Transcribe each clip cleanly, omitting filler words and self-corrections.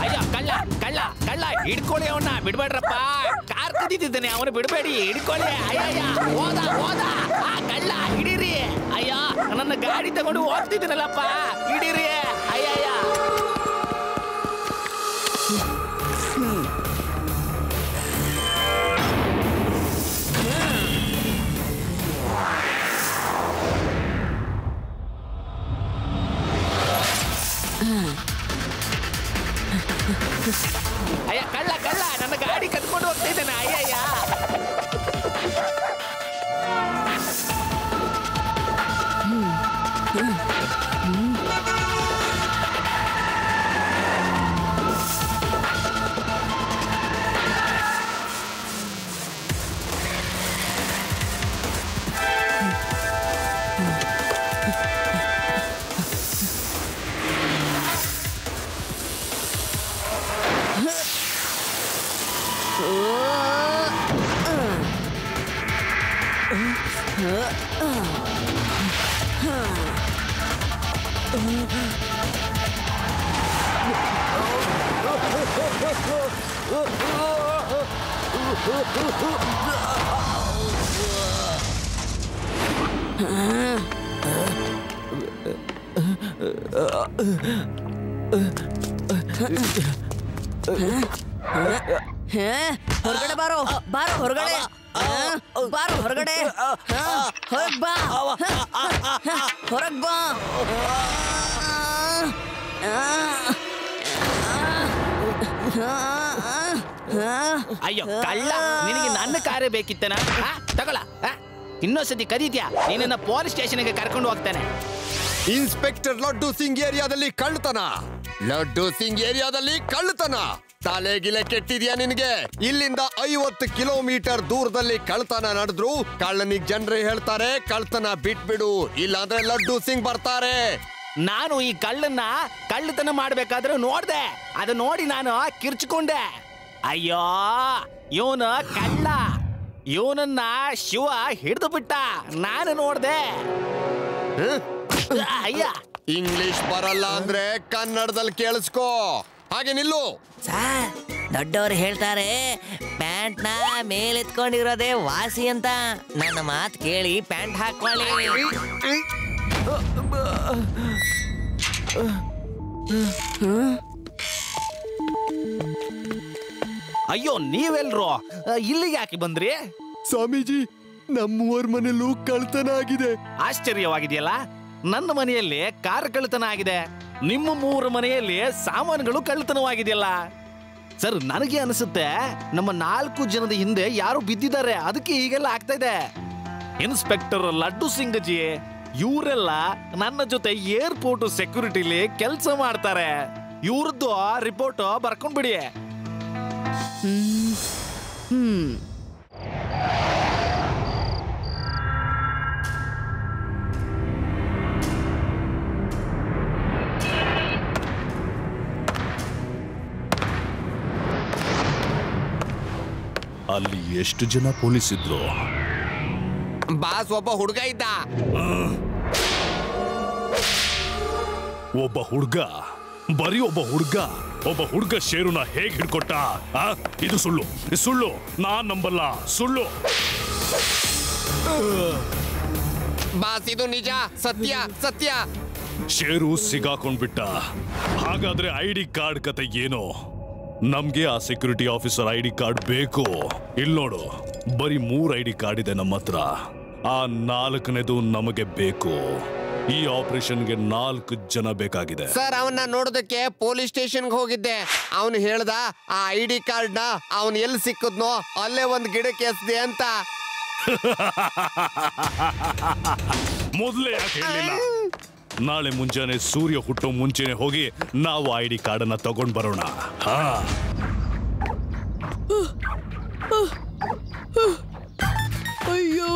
ಅಯ್ಯೋ ಕಳ್ಳ ಕಳ್ಳ ಕಳ್ಳ ಹಿಡ್ಕೊಳ್ಳಿ ಅವನ್ನ ಬಿಡ್ಬೇಡ್ರಪ್ಪ ಕಾರ್ ಕುದಿತಿದ್ದಾನೆ ಅವನು ಬಿಡ್ಬೇಡಿ ಹಿಡ್ಕೊಳ್ಳಿ ಅಯ್ಯಯ್ಯ ಹೋದ ಹೋದ ಆ ಕಳ್ಳ ಹಿಡೀರಿ ಅಯ್ಯೋ ನನ್ನ ಗಾಡಿ ತಗೊಂಡು ಹೋಗ್ತಿದ್ದೀನಲ್ಲಪ್ಪ ಹಿಡೀರಿ ಅಯ್ಯಯ್ಯ ಅಯ್ಯ ಕಳ್ಳ ಕಳ್ಳ ನನ್ನ ಗಾಡಿ ಕತ್ಕೊಂಡು ಹೋಗ್ತಾ ಇದ್ದೇನೆ ಅಯ್ಯಯ್ಯ ಹೊರಗಡೆ ಬಾರೋ ಬಾರೋ ಹೊರಗಡೆ ಬಾರೋ ಹೊರಗಡೆ ಹೊರಗ್ ಬಾ ಹೊರಗ್ ಬಾ ಅಯ್ಯೋ ಕಳ್ಳ ನಿನಗೆ ನನ್ನ ಕಾರೇ ಬೇಕಿತ್ತನ ತಗೊಳ ಇನ್ನೊಂದ್ಸತಿ ಕರೀತ್ಯಾ ನೀನನ್ನ ಪೊಲೀಸ್ ಸ್ಟೇಷನ್ಗೆ ಕರ್ಕೊಂಡು ಹೋಗ್ತಾನೆ ಇನ್ಸ್ಪೆಕ್ಟರ್ ಲಡ್ಡು ಸಿಂಗ್ ಏರಿಯಾದಲ್ಲಿ ಕಳ್ಳತನ ಲಡ್ಡು ಸಿಂಗ್ ಏರಿಯಾದಲ್ಲಿ ಕಳ್ಳತನ ತಲೆಗಿಲೆ ಕೆಟ್ಟಿದ್ಯಾ ನಿನ್ಗೆ ಇಲ್ಲಿಂದ 50 ಕಿಲೋಮೀಟರ್ ದೂರದಲ್ಲಿ ಕಳ್ಳತನ ನಡೆದ್ರು ಕಳ್ಳನಿಗೆ ಜನರೇ ಹೇಳ್ತಾರೆ ಕಳ್ಳತನ ಬಿಟ್ಬಿಡು ಇಲ್ಲಾಂದ್ರೆ ಲಡ್ಡು ಸಿಂಗ್ ಬರ್ತಾರೆ ನಾನು ಈ ಕಳ್ಳನ್ನ ಕಳ್ಳತನ ಮಾಡ್ಬೇಕಾದ್ರೆ ನೋಡ್ದೆ ಅದು ನೋಡಿ ನಾನು ಕಿರ್ಚ್ಕೊಂಡೆ ಅಯ್ಯೋ ಇವನು ಕಳ್ಳ ಇವನನ್ನ ಶಿವ ಹಿಡಿದು ಬಿಟ್ಟ ನಾನು ನೋಡ್ದೆ ಅಯ್ಯ ಇಂಗ್ಲಿಷ್ ಬರಲ್ಲ ಅಂದ್ರೆ ಕನ್ನಡದಲ್ಲಿ ಕೇಳಿಸ್ಕೋ ಹಾಗೆ ನಿಲ್ಲು ಸರ್ ದೊಡ್ಡವರು ಹೇಳ್ತಾರೆ ಪ್ಯಾಂಟ್ ನ ಮೇಲೆತ್ಕೊಂಡಿರೋದೇ ವಾಸಿ ಅಂತ ನನ್ನ ಮಾತು ಕೇಳಿ ಪ್ಯಾಂಟ್ ಹಾಕೊಳ್ಳಿ ಅಯ್ಯೋ ನೀವೆಲ್ರು ಇಲ್ಲಿಗೆ ಯಾಕೆ ಬಂದ್ರಿ ಸ್ವಾಮೀಜಿ ನಮ್ಮೂರ್ ಮನೆಯಲ್ಲೂ ಕಳ್ತನ ಆಗಿದೆ ಆಶ್ಚರ್ಯವಾಗಿದೆಯಲ್ಲ ನನ್ನ ಮನೆಯಲ್ಲಿ ಕಾರ್ ಕಳ್ಳತನ ಆಗಿದೆ ನಿಮ್ಮ ಮೂರ ಮನೆಯಲ್ಲಿ ಸಾಮಾನುಗಳು ಕಳ್ಳತನವಾಗಿದೆಯಲ್ಲ ಸರ್ ನನಗೆ ಅನಿಸುತ್ತೆ ನಮ್ಮ 4 ಜನದ ಹಿಂದೆ ಯಾರು ಬಿದ್ದಿದ್ದಾರೆ ಅದಕ್ಕೆ ಹೀಗೆಲ್ಲ ಆಗ್ತಾ ಇದೆ ಇನ್ಸ್ಪೆಕ್ಟರ್ ಲಡ್ಡು ಸಿಂಗ್ ಜಿ ಇವರೆಲ್ಲ ನನ್ನ ಜೊತೆ ಏರ್ಪೋರ್ಟ್ ಸೆಕ್ಯೂರಿಟಿಲಿ ಕೆಲಸ ಮಾಡ್ತಾರೆ ಇವ್ರದ್ದು ರಿಪೋರ್ಟ್ ಬರ್ಕೊಂಡ್ಬಿಡಿ ಅಲ್ಲಿ ಎಷ್ಟು ಜನ ಪೊಲೀಸ್ ಇದ್ರು ಬಾಸ್ ಒಬ್ಬ ಹುಡುಗ ಇದ್ದ ಒಬ್ಬ ಹುಡುಗ ಬರೀ ಒಬ್ಬ ಹುಡುಗ ಶೇರುನ ಹೇಗ್ ಹಿಡ್ಕೊಟ್ಟ ಇದು ಸುಳ್ಳು ಸುಳ್ಳು ನಾನ್ ನಂಬಲ್ಲ ಸುಳ್ಳು ಬಾಸ್ ಇದು ನಿಜ ಸತ್ಯ ಸತ್ಯ ಶೇರು ಸಿಗಾಕೊಂಡ್ಬಿಟ್ಟ ಹಾಗಾದ್ರೆ ಐಡಿ ಕಾರ್ಡ್ ಕತೆ ಏನು ನಮ್ಗೆ ಆ ಸೆಕ್ಯೂರಿಟಿ ಆಫೀಸರ್ ಐಡಿ ಕಾರ್ಡ್ ಬೇಕು ಇಲ್ಲಿ ನೋಡು ಬರೀ 3 ಐಡಿ ಕಾರ್ಡ್ ಇದೆ ನಮ್ಮ ಹತ್ರ ಆ 4ನೇದು ನಮಗೆ ಬೇಕು ಈ ಆಪರೇಷನ್ಗೆ 4 ಜನ ಬೇಕಾಗಿದೆ. ಸರ್ ಅವನ್ನ ನೋಡೋದಕ್ಕೆ ಪೊಲೀಸ್ ಸ್ಟೇಷನ್ಗೆ ಹೋಗಿದ್ದೆ. ಅವನು ಹೇಳ್ದ ಆ ID ಕಾರ್ಡ್ ನ ಅವನ್ ಎಲ್ಲಿ ಸಿಕ್ಕದ್ನೋ ಅಲ್ಲೇ ಒಂದ್ ಗಿಡಕ್ಕೆ ಎಸ್ದೆ ಅಂತ. ಮೊದಲೇ ಯಾಕೆ ಹೇಳಿಲ್ಲ? ನಾಳೆ ಮುಂಜಾನೆ ಸೂರ್ಯ ಹುಟ್ಟೋ ಮುಂಚೆನೆ ಹೋಗಿ ನಾವು ID ಕಾರ್ಡ್ ಅನ್ನ ತಗೊಂಡ್ ಬರೋಣ. ಅಯ್ಯೋ,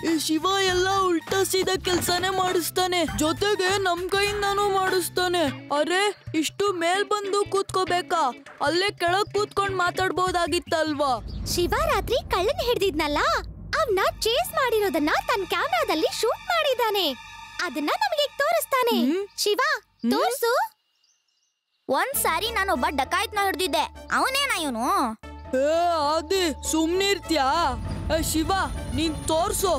ಈ ಶಿವ ಎಲ್ಲ ಉಲ್ಟಾ ಸೀದಾ ಕೆಲ್ಸನೇ ಮಾಡಿಸ್ತಾನೆ, ಜೊತೆಗೆ ನಮ್ ಕೈಯಿಂದಾನು ಮಾಡಿಸ್ತಾನೆ. ಅರೆ, ಇಷ್ಟು ಮೇಲ್ ಬಂದು ಕೂತ್ಕೋಬೇಕಾ? ಅಲ್ಲೇ ಕೆಳಗ್ ಕೂತ್ಕೊಂಡ್ ಮಾತಾಡ್ಬೋದಾಗಿತ್ತಲ್ವಾ? ಶಿವ ರಾತ್ರಿ ಕಳ್ಳನ್ ಹಿಡ್ದಿದ್ನಲ್ಲ, ಅವ್ನ ಚೇಸ್ ಮಾಡಿರೋದನ್ನ ತನ್ನ ಕ್ಯಾಮ್ರಾದಲ್ಲಿ ಶೂಟ್ ಮಾಡಿದ್ದಾನೆ. ಅದನ್ನ ನಮಗೆ ತೋರಿಸ್ತಾನೆ. ಶಿವ, ತೋರ್ಸು. ಒಂದ್ಸಾರಿ ನಾನೊಬ್ಬ ಡಕಾಯ್ತ್ನ ಹಿಡ್ದಿದ್ದೆ. ಅವನೇನ ಇವನು? ಆದಿ, ಸುಮ್ನಿರ್ತ್ಯಾ? ಶಿವ, ನೀನ್ ತೋರ್ಸು.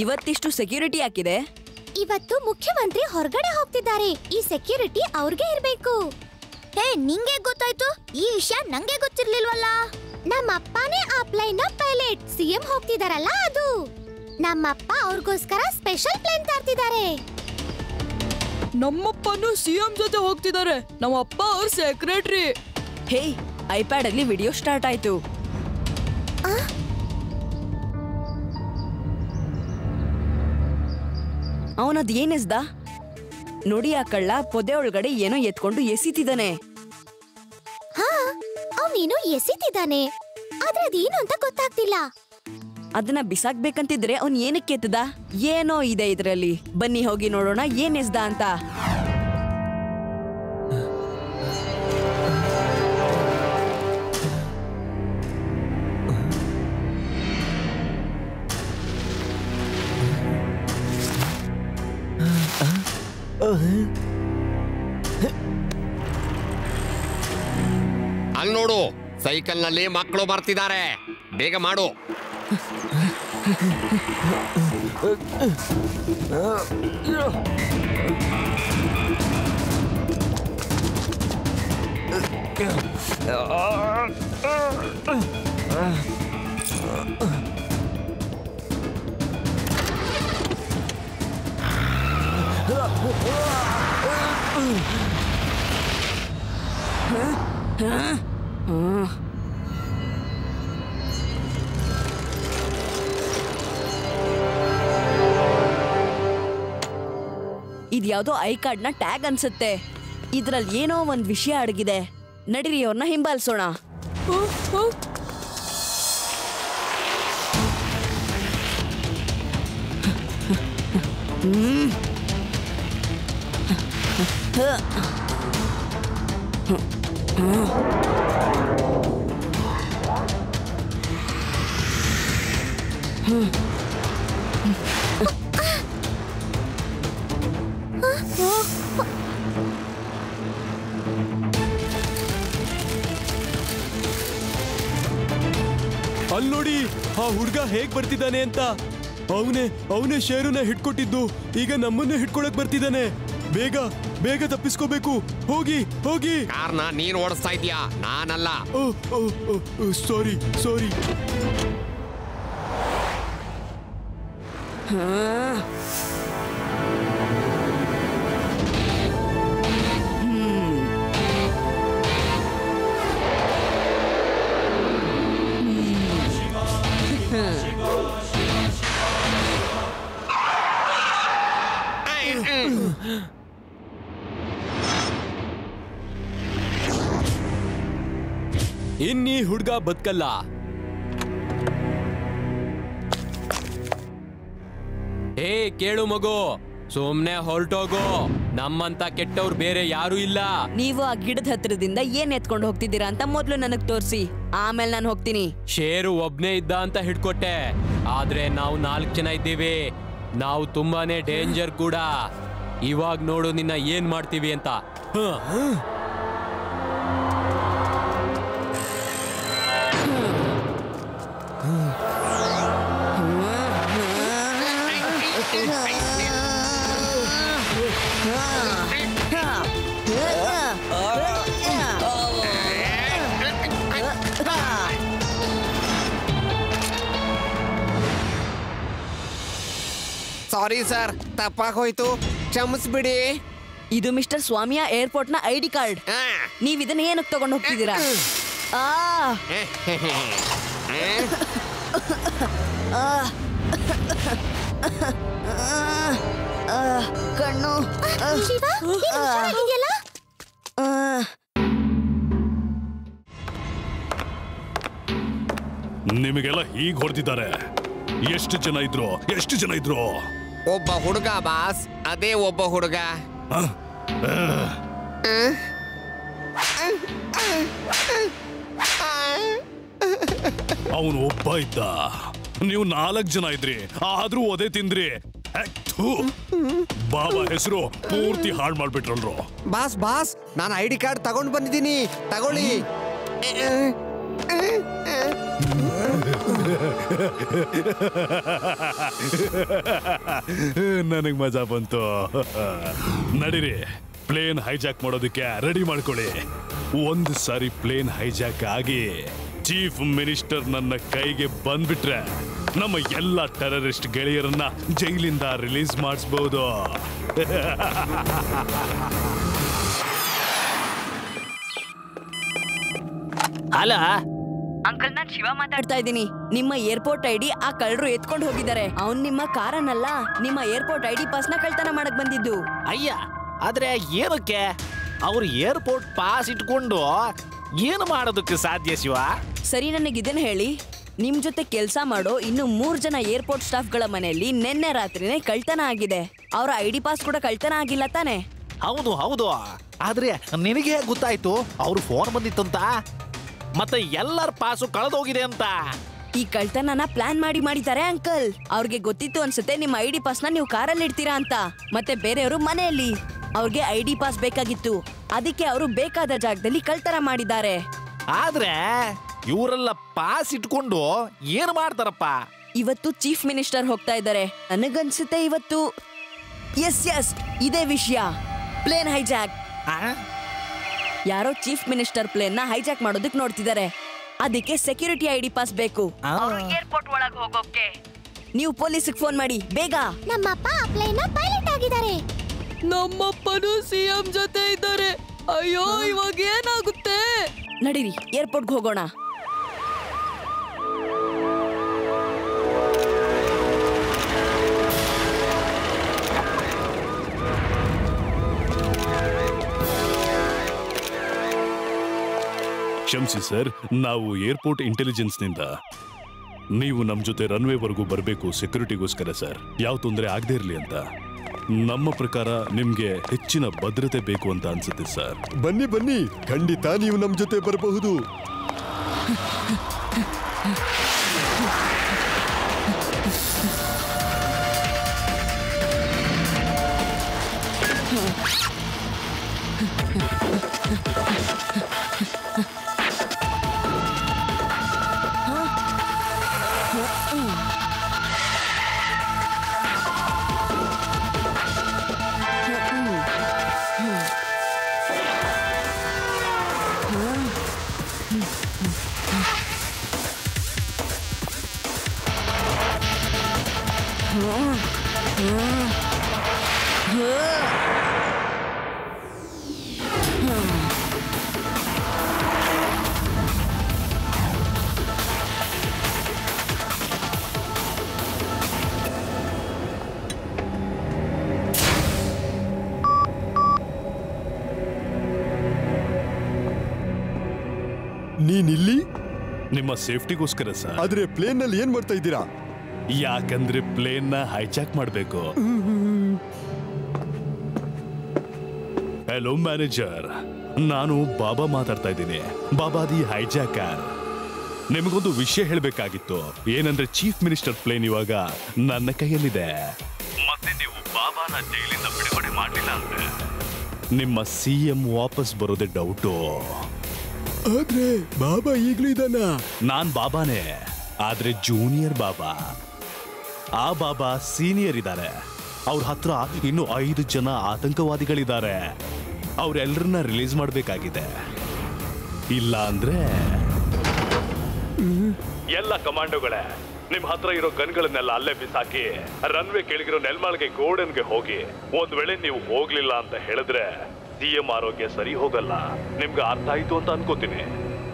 ಇವತ್ತಿಷ್ಟು ಸೆಕ್ಯೂರಿಟಿ ಹಾಕಿದೆ. ಇವತ್ತು ಮುಖ್ಯಮಂತ್ರಿ ಹೊರಗಡೆ ಹೋಗ್ತಿದ್ದಾರೆ. ಈ ಸೆಕ್ಯೂರಿಟಿ ಅವ್ರಿಗೆ ಇರ್ಬೇಕು. ಹೇ, ನಿಂಗೆ ಗೊತ್ತಾಯ್ತು? ಈ ವಿಷಯ ನಂಗೆ ಗೊತ್ತಿರ್ಲಿಲ್ವಲ್ಲ. ನಮ್ಮಪ್ಪನೇ ಆ ಪ್ಲೇನ್ ನ ಪೈಲಟ್. CM ಹೋಗ್ತಿದಾರಲ್ಲ ಅದು. ನಮ್ಮಪ್ಪ ಅವ್ರಿಗೋಸ್ಕರ ಸ್ಪೆಷಲ್ ಪ್ಲೇನ್ ತರ್ತಿದ್ದಾರೆ. ನಮ್ಮಪ್ಪನು CM ಜೊತೆ ಹೋಗ್ತಿದ್ದಾರೆ. ನಮ್ಮಪ್ಪ ಅವ್ರ ಸೆಕ್ರೆಟರಿ. ಹೇ, ಐಪ್ಯಾಡ್ ಅಲ್ಲಿ ವಿಡಿಯೋ ಸ್ಟಾರ್ಟ್ ಆಯ್ತು. ಅವನದ್ ಏನೆಸ್ದ ನೋಡಿ. ಆ ಕಳ್ಳ ಪೊದೆ ಒಳಗಡೆ ಏನೋ ಎತ್ಕೊಂಡು ಎಸಿತಿದ್ದಾನೆ. ಹಾ, ಅವನೇನೋ ಎಸಿತಿದ್ದಾನೆ, ಆದ್ರೆ ಅದೇನು ಅಂತ ಗೊತ್ತಾಗ್ತಿಲ್ಲ. ಅದನ್ನ ಬಿಸಾಕ್ಬೇಕಂತಿದ್ರೆ ಅವ್ನ್ ಏನಕ್ಕೆ ಎತ್ತದ? ಏನೋ ಇದೆ ಇದ್ರಲ್ಲಿ. ಬನ್ನಿ ಹೋಗಿ ನೋಡೋಣ ಏನೆಸ್ದ ಅಂತ. ಅಲ್ಲಿ ನೋಡು, ಸೈಕಲ್ ನಲ್ಲಿ ಮಕ್ಕಳು ಬರ್ತಿದ್ದಾರೆ. ಬೇಗ ಮಾಡು. ಇದ್ಯಾವುದೋ ಐ ಕಾರ್ಡ್ ನ ಟ್ಯಾಗ್ ಅನ್ಸುತ್ತೆ. ಇದ್ರಲ್ಲಿ ಏನೋ ಒಂದ್ ವಿಷಯ ಅಡಗಿದೆ. ನಡಿರಿ ಅವ್ರನ್ನ ಹಿಂಬಾಲಿಸೋಣ. ಅಲ್ಲಿ ನೋಡಿ, ಆ ಹುಡ್ಗ ಹೇಗ್ ಬರ್ತಿದ್ದಾನೆ ಅಂತ. ಅವನೇ ಶೇರುನ ಹಿಡ್ಕೊಟ್ಟಿದ್ದು, ಈಗ ನಮ್ಮನ್ನೇ ಹಿಡ್ಕೊಳಕ್ ಬರ್ತಿದ್ದಾನೆ. ಬೇಗ ಬೇಗ ತಪ್ಪಿಸ್ಕೋಬೇಕು. ಹೋಗಿ ಹೋಗಿ. ಕಾರ್ನ ನೀನ್ ಓಡಿಸ್ತಾ ಇದೀಯಾ, ನಾನಲ್ಲ. ಸಾರಿ. ಇನ್ನೀ ಹುಡ್ಗ ಬದುಕಲ್ಲ. ಏ ಕೇಳು ಮಗು, ಸುಮ್ನೆ ಹೊರಟೋಗು. ನಮ್ಮಂತ ಕೆಟ್ಟವ್ರು ಬೇರೆ ಯಾರು ಇಲ್ಲ. ನೀವು ಆ ಗಿಡದ ಹತ್ರದಿಂದ ಏನ್ ಎತ್ಕೊಂಡು ಹೋಗ್ತಿದ್ದೀರಾ ಅಂತ ಮೊದ್ಲು ನನಗ್ ತೋರಿಸಿ, ಆಮೇಲೆ ನಾನು ಹೋಗ್ತೀನಿ. ಶೇರು ಒಬ್ನೇ ಇದ್ದ ಅಂತ ಹಿಡ್ಕೊಟ್ಟೆ, ಆದ್ರೆ ನಾವು 4 ಜನ ಇದ್ದೀವಿ. ನಾವು ತುಂಬಾನೇ ಡೇಂಜರ್ ಕೂಡ. ಇವಾಗ ನೋಡು ನಿನ್ನ ಏನ್ ಮಾಡ್ತೀವಿ ಅಂತ. ಸಾರಿ ಸರ್, ತಪ್ಪಾಗೋಯ್ತು, ಕ್ಷಮಿಸ್ಬಿಡಿ. ಇದು ಮಿಸ್ಟರ್ ಸ್ವಾಮಿಯ ಏರ್ಪೋರ್ಟ್ ನ ಐಡಿ ಕಾರ್ಡ್. ನೀವ್ ಇದನ್ನ ಏನಕ್ಕೆ ತಗೊಂಡು ಹೋಗ್ತಿದ್ದೀರಾ? ಕಣ್ಣು. ನಿಮಗೆಲ್ಲ ಹೀಗ್ ಹೊಡೆದಿದ್ದಾರೆ. ಎಷ್ಟು ಜನ ಇದ್ರು? ಒಬ್ಬ ಹುಡುಗ ಬಾಸ್, ಅದೇ ಒಬ್ಬ ಹುಡುಗ. ಅವನು ಒಬ್ಬ ಇದ್ದ, ನೀವು 4 ಜನ ಇದ್ರಿ, ಆದ್ರೂ ಒದೆ ತಿಂದ್ರಿ. ಬಾಬಾ ಹೆಸರು ಪೂರ್ತಿ ಹಾಳು ಮಾಡ್ಬಿಟ್ರಲ್ರು. ಬಾಸ್, ನಾನು ಐಡಿ ಕಾರ್ಡ್ ತಗೊಂಡು ಬಂದಿದ್ದೀನಿ, ತಗೊಳ್ಳಿ. ನನಗ್ ಮಜಾ ಬಂತು. ನಡೀರಿ, ಪ್ಲೇನ್ ಹೈಜಾಕ್ ಮಾಡೋದಕ್ಕೆ ರೆಡಿ ಮಾಡ್ಕೊಳ್ಳಿ. ಒಂದು ಸಾರಿ ಪ್ಲೇನ್ ಹೈಜಾಕ್ ಆಗಿ ಚೀಫ್ ಮಿನಿಸ್ಟರ್ ನನ್ನ ಕೈಗೆ ಬಂದ್ಬಿಟ್ರೆ ನಮ್ಮ ಎಲ್ಲ ಟೆರರಿಸ್ಟ್ ಗೆಳೆಯರನ್ನ ಜೈಲಿಂದ ರಿಲೀಸ್ ಮಾಡಿಸಬಹುದು. ಅಲ್ಲ ಅಂಕಲ್, ನಾನ್ ಶಿವ ಮಾತಾಡ್ತಾ ಇದ್ದೀನಿ. ನಿಮ್ಮ ಏರ್ಪೋರ್ಟ್ ಐಡಿ ಆ ಕಳ್ಳರು ಎತ್ಕೊಂಡು ಹೋಗಿದ್ದಾರೆ. ಅವ್ನ್ ನಿಮ್ಮ ಕಾರನ್ನಲ್ಲ, ನಿಮ್ಮ ಏರ್ಪೋರ್ಟ್ ಐಡಿ ಪಾಸ್ ನ ಕಳ್ತನ ಮಾಡಕ್ ಬಂದಿದ್ದು. ಅಯ್ಯ, ಆದ್ರೆ ಏನಕ್ಕೆ ಅವ್ರು ಏರ್ಪೋರ್ಟ್ ಪಾಸ್ ಇಟ್ಕೊಂಡು ಏನು ಮಾಡೋದಕ್ಕೆ ಸಾಧ್ಯ ಶಿವ? ಸರಿ, ನನಗೆ ಇದನ್ನ ಹೇಳಿ, ನಿಮ್ ಜೊತೆ ಕೆಲ್ಸ ಮಾಡೋ ಇನ್ನು 3 ಜನ ಏರ್ಪೋರ್ಟ್ ಸ್ಟಾಫ್ ಗಳ ಮನೆಯಲ್ಲಿ ನಿನ್ನೆ ರಾತ್ರಿನೇ ಕಳ್ತನ ಆಗಿದೆ. ಅವರ ಐಡಿ ಪಾಸ್ ಕೂಡ ಕಳ್ತನ ಆಗಿಲ್ಲ ತಾನೆ? ಹೌದು. ಆದ್ರೆ ನಿನಗೆ ಗೊತ್ತಾಯ್ತು ಅವ್ರು ಫೋನ್ ಬಂದಿತ್ತಂತ, ಮತ್ತೆ ಎಲ್ಲರ ಪಾಸು ಕಳೆದೋಗಿದೆ ಅಂತ. ಈ ಕಳ್ತನನ ಪ್ಲಾನ್ ಮಾಡಿದ್ದಾರೆ ಅಂಕಲ್. ಅವ್ರಿಗೆ ಗೊತ್ತಿತ್ತು ಅನ್ಸುತ್ತೆ ನಿಮ್ಮ ಐಡಿ ಪಾಸ್ ನ ನೀವು ಕಾರಲ್ಲಿ ಇಡ್ತೀರಾ ಅಂತ. ಮತ್ತೆ ಬೇರೆಯವರು ಮನೆಯಲ್ಲಿ. ಅವ್ರಿಗೆ ಐಡಿ ಪಾಸ್ ಬೇಕಾಗಿತ್ತು, ಅದಕ್ಕೆ ಅವರು ಬೇಕಾದ ಜಾಗದಲ್ಲಿ ಕಳ್ತನ ಮಾಡಿದ್ದಾರೆ. ಆದ್ರೆ ಇವರೆಲ್ಲ ಪಾಸ್ ಇಟ್ಕೊಂಡು ಏನು ಮಾಡ್ತಾರಪ್ಪ? ಇವತ್ತು ಚೀಫ್ ಮಿನಿಸ್ಟರ್ ಹೋಗ್ತಾ ಇದ್ದಾರೆ. ನನಗನ್ಸುತ್ತೆ ಇವತ್ತು ಎಸ್ ಇದೇ ವಿಷಯ, ಪ್ಲೇನ್ ಹೈಜಾಕ್. ಯಾರೋ ಚೀಫ್ ಮಿನಿಸ್ಟರ್ ಪ್ಲೇನ್ ನ ಹೈಜಾಕ್ ಮಾಡೋದಕ್ಕೆ ನೋಡ್ತಿದ್ದಾರೆ. ಅದಕ್ಕೆ ಸೆಕ್ಯೂರಿಟಿ ಐಡಿ ಪಾಸ್ ಬೇಕು ಏರ್ಪೋರ್ಟ್ ಒಳಗೆ ಹೋಗೋಕೆ. ನೀವು ಪೊಲೀಸಿಗೆ ಫೋನ್ ಮಾಡಿ ಬೇಗ. ನಮ್ಮಪ್ಪ ಪ್ಲೇನ್ ಪೈಲಟ್ ಆಗಿದ್ದಾರೆ. ನಮ್ಮಪ್ಪನು ಸಿಎಂ ಜೊತೆ ಇದ್ದಾರೆ. ಅಯ್ಯೋ, ಇವಾಗ ಏನಾಗುತ್ತೆ? ನಡೀರಿ, ಏರ್ಪೋರ್ಟ್ಗೆ ಹೋಗೋಣ. ಕ್ಷಮಿಸಿ ಸರ್, ನಾವು ಏರ್ಪೋರ್ಟ್ ಇಂಟೆಲಿಜೆನ್ಸ್ ನಿಂದ. ನೀವು ನಮ್ ಜೊತೆ ರನ್ವೇವರೆಗೂ ಬರಬೇಕು ಸೆಕ್ಯೂರಿಟಿಗೋಸ್ಕರ ಸರ್, ಯಾವ ತೊಂದರೆ ಆಗದೆ ಇರಲಿ ಅಂತ. ನಮ್ಮ ಪ್ರಕಾರ ನಿಮ್ಗೆ ಹೆಚ್ಚಿನ ಭದ್ರತೆ ಬೇಕು ಅಂತ ಅನ್ಸುತ್ತೆ ಸರ್. ಬನ್ನಿ, ಖಂಡಿತ ನೀವು ನಮ್ ಜೊತೆ ಬರಬಹುದು. ನೀನಿಲ್ಲಿ ನಿಮ್ಮ ಸೇಫ್ಟಿಗೋಸ್ಕರ ಸರ್. ಆದ್ರೆ ಪ್ಲೇನ್ ನಲ್ಲಿ ಏನ್ ಮಾಡ್ತಾ ಇದ್ದೀರಾ? ಯಾಕಂದ್ರೆ ಪ್ಲೇನ್ ನ ಹೈಜಾಕ್ ಮಾಡಬೇಕು. ಹಲೋ ಮ್ಯಾನೇಜರ್, ನಾನು ಬಾಬಾ ಮಾತಾಡ್ತಾ ಇದ್ದೀನಿ. ಬಾಬಾ ದಿ ಹೈಜಾಕರ್. ನಿಮಗೊಂದು ವಿಷಯ ಹೇಳಬೇಕಾಗಿತ್ತು. ಏನಂದ್ರೆ ಚೀಫ್ ಮಿನಿಸ್ಟರ್ ಪ್ಲೇನ್ ಇವಾಗ ನನ್ನ ಕೈಯಲ್ಲಿದೆ. ಮತ್ತೆ ನೀವು ಬಾಬಾನ ಜೈಲಿಂದ ಬಿಡುಗಡೆ ಮಾಡಲಿಲ್ಲ ಅಂದ್ರೆ ನಿಮ್ಮ ಸಿಎಂ ವಾಪಸ್ ಬರೋದೇ ಡೌಟು. ಆದ್ರೆ ಬಾಬಾ ಈಗ್ಲೂ ಇದ್ದಾನ? ನಾನ್ ಬಾಬಾನೇ, ಆದ್ರೆ ಜೂನಿಯರ್ ಬಾಬಾ. ಆ ಬಾಬಾ ಸೀನಿಯರ್ ಇದ್ದಾರೆ. ಅವ್ರ ಹತ್ರ ಇನ್ನು 5 ಜನ ಆತಂಕವಾದಿಗಳಿದ್ದಾರೆ. ಅವ್ರೆಲ್ಲರನ್ನ ರಿಲೀಸ್ ಮಾಡಬೇಕಾಗಿದೆ. ಇಲ್ಲ ಅಂದ್ರೆ ಎಲ್ಲ ಕಮಾಂಡೋಗಳೇ ನಿಮ್ ಹತ್ರ ಇರೋ ಗನ್ಗಳನ್ನೆಲ್ಲ ಅಲ್ಲೇ ಬಿಸಾಕಿ ರನ್ವೇ ಕೆಳಗಿರೋ ನೆಲ್ಮಾಳ್ಗೆ ಗೋಡನ್ಗೆ ಹೋಗಿ. ಒಂದ್ ವೇಳೆ ನೀವು ಹೋಗ್ಲಿಲ್ಲ ಅಂತ ಹೇಳಿದ್ರೆ ಸಿಎಂ ಆರೋಗ್ಯ ಸರಿ ಹೋಗಲ್ಲ. ನಿಮ್ಗೆ ಅರ್ಥ ಆಯ್ತು ಅಂತ ಅನ್ಕೋತೀನಿ.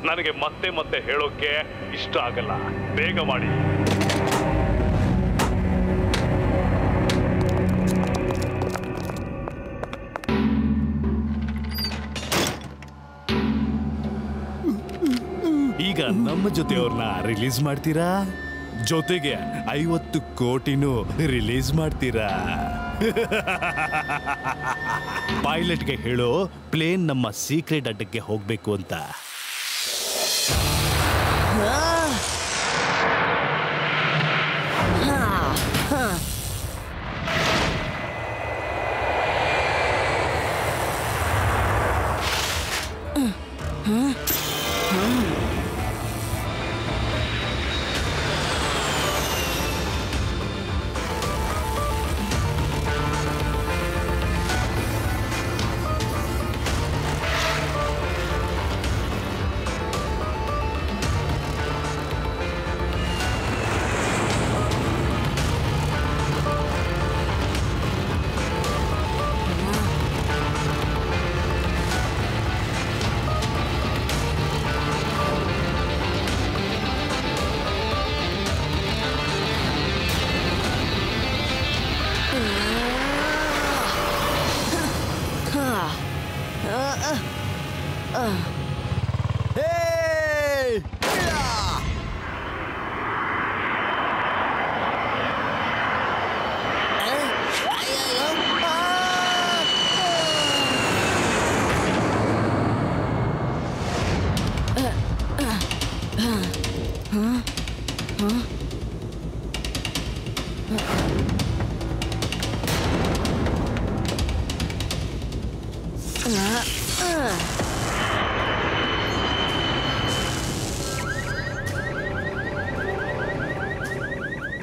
ನನಗೆ ಮತ್ತೆ ಮತ್ತೆ ಹೇಳೋಕೆ ಇಷ್ಟ ಆಗಲ್ಲ. ಬೇಗ ಮಾಡಿ. ಈಗ ನಮ್ಮ ಜೊತೆಯವ್ರನ್ನ ರಿಲೀಸ್ ಮಾಡ್ತೀರಾ? ಜೊತೆಗೆ 50 ಕೋಟಿನೂ ರಿಲೀಸ್ ಮಾಡ್ತೀರಾ? ಪೈಲಟ್ಗೆ ಹೇಳೋ ಪ್ಲೇನ್ ನಮ್ಮ ಸೀಕ್ರೆಟ್ ಅಡ್ಡಕ್ಕೆ ಹೋಗ್ಬೇಕು ಅಂತ.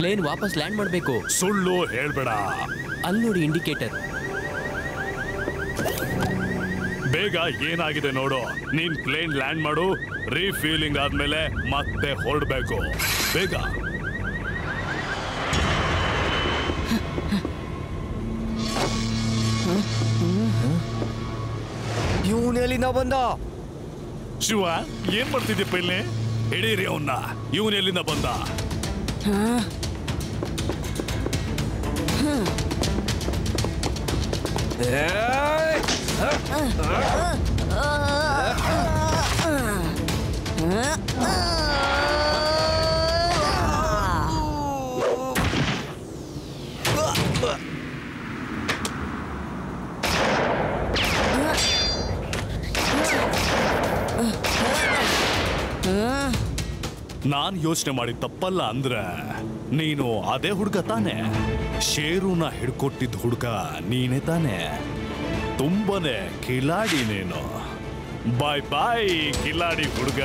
ಪ್ಲೇನ್ ವಾಪಸ್ ಲ್ಯಾಂಡ್ ಮಾಡಬೇಕು. ಸುಳ್ಳು ಹೇಳ್ಬೇಡ. ಅಲ್ಲಿ ನೋಡಿ ಇಂಡಿಕೇಟರ್. ಬೇಗ ಏನಾಗಿದೆ ನೋಡು. ನೀನ್ ಪ್ಲೇನ್ ಲ್ಯಾಂಡ್ ಮಾಡು. ರೀಫೀಲಿಂಗ್ ಆದ್ಮೇಲೆ ಮತ್ತೆ ಹೊರಡ್ಬೇಕು. ಬೇಗ. ಇವನೆಲ್ಲಿಂದ ಬಂದ? ಶಿವ, ಏನ್ ಮಾಡ್ತಿದ್ದೆ ಪೈಲೆ? ಹಿಡೀರಿ ಅವನ್ನ. ಇವನೆಲ್ಲಿಂದ ಬಂದ? ನಾನ್ ಯೋಚನೆ ಮಾಡಿ ತಪ್ಪಲ್ಲ ಅಂದ್ರೆ ನೀನು ಅದೇ ಹುಡುಗ ತಾನೆ? ಶೇರುನ ಹಿಡ್ಕೊಟ್ಟಿದ್ದ ಹುಡುಗ ನೀನೇ ತಾನೆ? ತುಂಬಾನೇ ಕಿಲಾಡಿ ನೀನು. ಬಾಯ್ ಬಾಯ್ ಕಿಲಾಡಿ ಹುಡುಗ.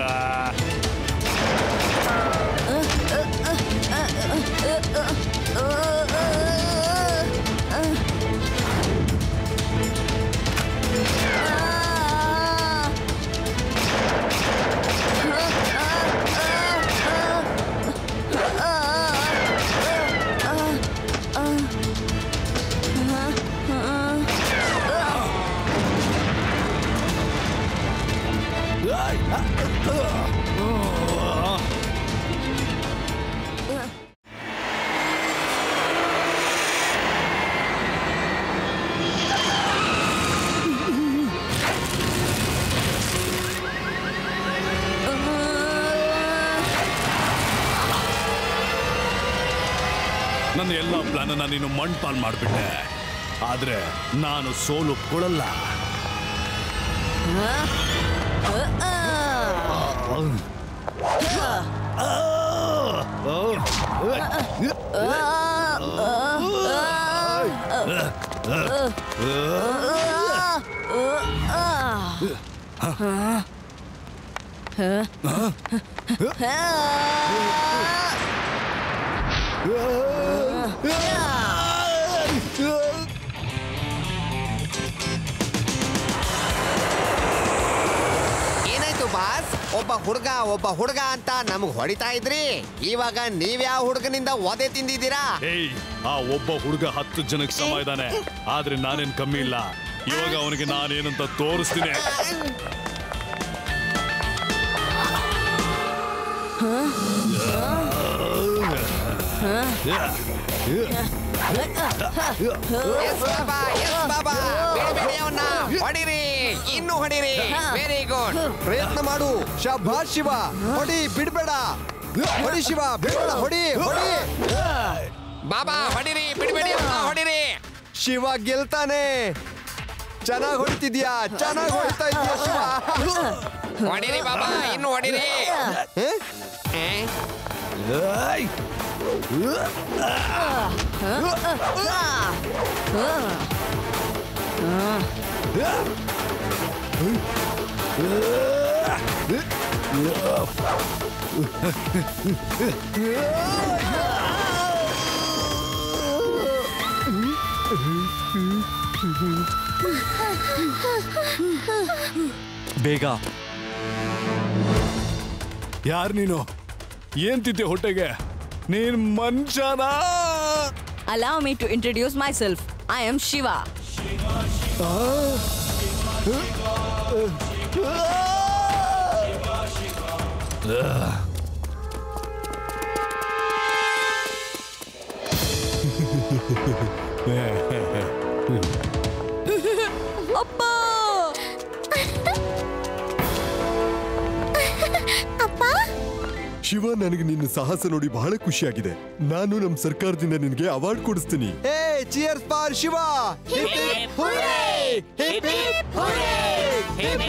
ನನ್ನ ಎಲ್ಲ ಪ್ಲಾನ್ ಅನ್ನ ನೀನು ಮಣ್ಪಾಲ್ ಮಾಡ್ಬಿಟ್ಟೆ. ಆದ್ರೆ ನಾನು ಸೋಲು ಕೊಡಲ್ಲ. ಏನಾಯ್ತು ಬಾಸ್? ಒಬ್ಬ ಹುಡುಗ ಅಂತ ನಮಗ್ ಹೊಡಿತಾ ಇದ್ರಿ. ಇವಾಗ ನೀವ್ಯಾವ ಹುಡುಗನಿಂದ ಒದೆ ತಿಂದಿದ್ದೀರಾ? ಏಯ್, ಆ ಒಬ್ಬ ಹುಡುಗ 10 ಜನಕ್ಕೆ ಸಮ ಇದ್ದಾನೆ, ಆದ್ರೆ ನಾನೇನ್ ಕಮ್ಮಿ ಇಲ್ಲ. ಇವಾಗ ಅವನಿಗೆ ನಾನೇನಂತ ತೋರಿಸ್ತೀನಿ. ಹೊಡಿರಿ, ಇನ್ನು ಹೊಡಿರಿ. ವೆರಿ ಗುಡ್, ಪ್ರಯತ್ನ ಮಾಡು. ಶಭಾಷ್ ಶಿವ, ಹೊಡಿ, ಬಿಡ್ಬೇಡ. ಹೊಡಿ ಶಿವ, ಬಿಡ್ಬೇಡ, ಹೊಡಿ ಹೊಡಿ. ಬಾಬಾ ಹೊಡಿರಿ, ಬಿಡ್ಬೇಡಿ, ಹೊಡಿರಿ. ಶಿವ ಗೆಲ್ತಾನೆ. ಚೆನ್ನಾಗಿ ಹೊಡಿತಿದ್ಯಾ, ಚೆನ್ನಾಗಿ ಹೊಡಿತಾ ಇದೀಯ ಶಿವ. ಹೊಡಿರಿ ಬಾಬಾ, ಇನ್ನು ಹೊಡಿರಿ. ಬೇಗ. ಯಾರು ನೀನು? ಏನ್ ತಿಂತೆ ಹೊಟ್ಟೆಗೆ? ನೀನ್ ಮನುಷ್ಯನಾ? Allow me to introduce myself. I am Shiva. ಅಪ್ಪ, ಶಿವ, ನನಗೆ ನಿನ್ನ ಸಾಹಸ ನೋಡಿ ಬಹಳ ಖುಷಿಯಾಗಿದೆ. ನಾನು ನಮ್ಮ ಸರ್ಕಾರದಿಂದ ನಿನಗೆ ಅವಾರ್ಡ್ ಕೊಡಿಸ್ತೀನಿ. ಏ, cheers for Shiva. Hip hip hurray! Hip hip hurray! Hip